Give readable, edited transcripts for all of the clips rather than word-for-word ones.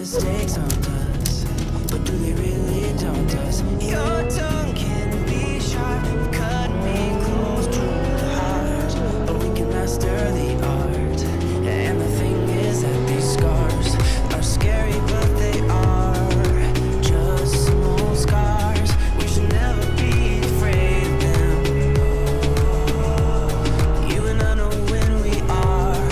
mistakes haunt us, but do they really daunt us? Your tongue can be sharp, cut me close to the heart, but we can master the art. And the thing is that these scars are scary, but they are just small scars. We should never be afraid of them. You and I know when we are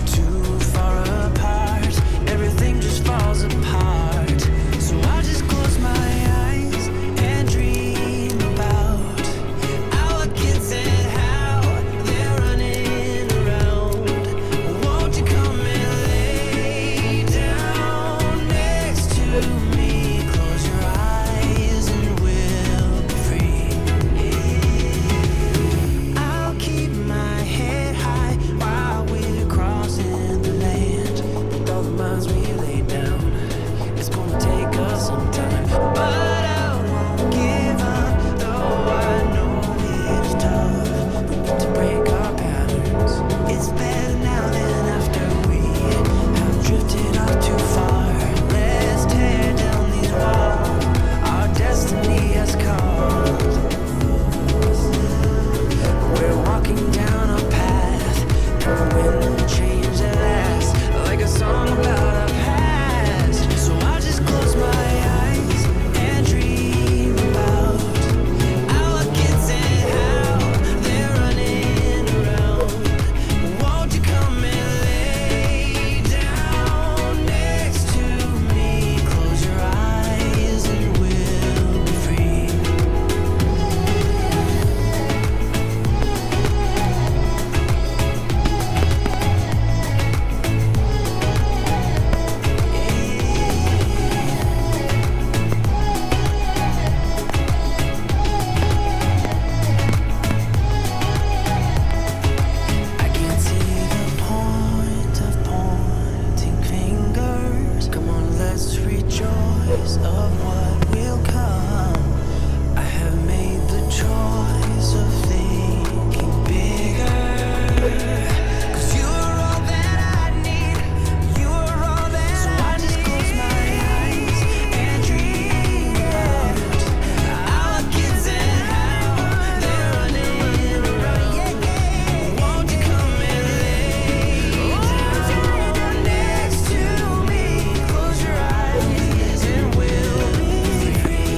too far apart, everything just falls apart. So I just close my eyes and dream about our kids and how they're running around. Won't you come and lay down next to me? Close your eyes and we'll be free. I'll keep my head high while we're crossing the land. With all the miles we lay down, it's gonna take us some time, but I won't give up. Though I know it's tough, we need to break our patterns. It's better now than after we have drifted off too far. Let's tear down these walls. Our destiny has called. We're walking down a path, never will change at last, like a song about our past. So I just close my eyes and dream about our kids and how they're running around. Won't you come and lay down next to me? Close your eyes and we'll be free. I can't see the point of pointing fingers. Come on, let's rejoice of what will come. I have made the choice of thinking bigger. 'Cause you're all that I need. You're all that so I just close my eyes and dream about our kids and how they're running around. Won't you come and lay down next to me? Close your eyes and we'll be free.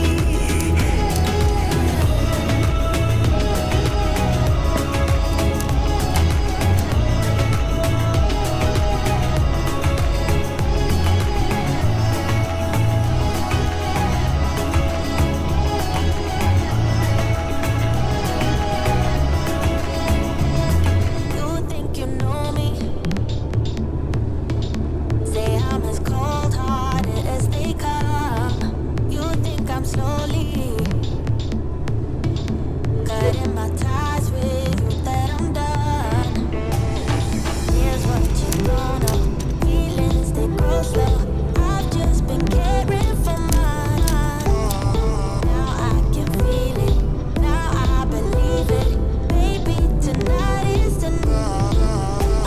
You think you know me? Say I'm as cold-hearted as they come. You think I'm slowly cutting my ties with you, that I'm done. Here's what you don't know. Feelings, they grow slow. I've just been caring for mine. Now I can feel it. Now I believe it. Baby, tonight is the night.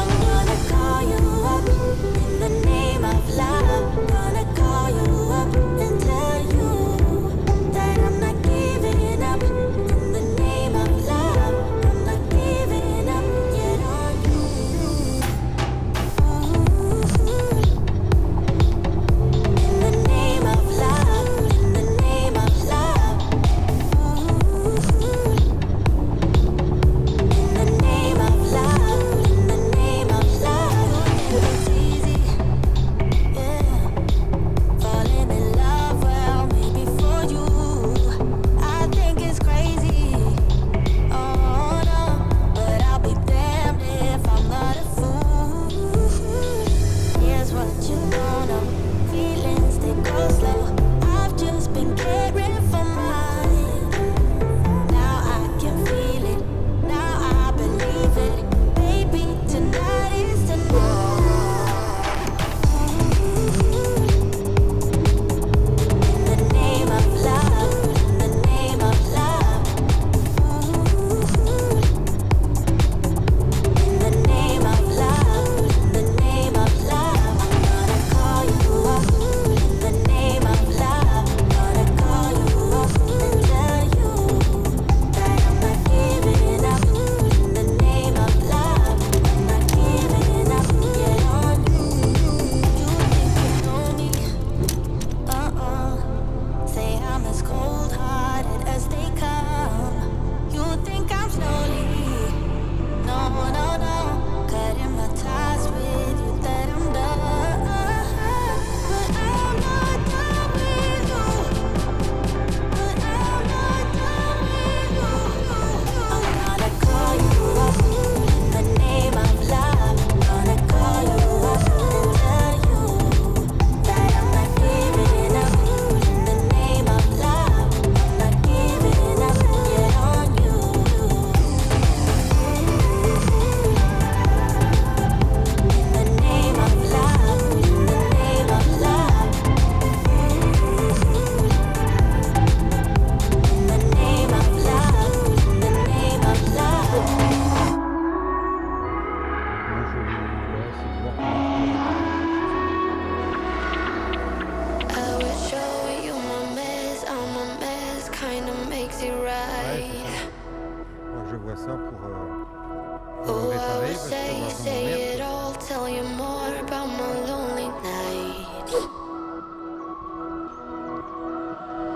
I'm gonna call you up in the name of love. Gonna call you up and tell you that I'm not giving up. In the name of love, I'm not giving up yet on you.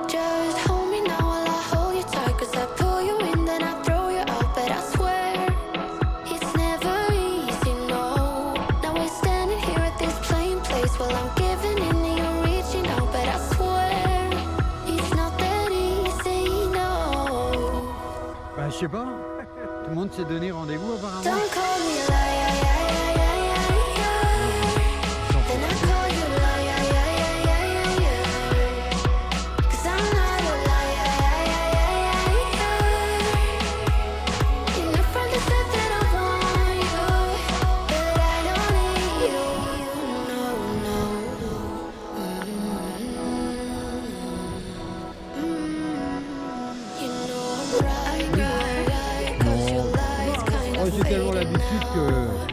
Just hold me now while I hold you tight, 'cause I pull you in, then I throw you out. But I swear, it's never easy, no. Now we're standing here at this plain place, while I'm giving in and you're reaching out. But I swear, it's not that easy, no. Bah je sais pas, tout le monde s'est donné rendez-vous apparemment. Don't call me a liar, then I call you liar, 'cause I'm not a liar. You're my friend that said that I want you, but I don't need you. No, no. You know I'm right, 'cause your lies kind Oh, of j'ai tellement faded l'habitude que now.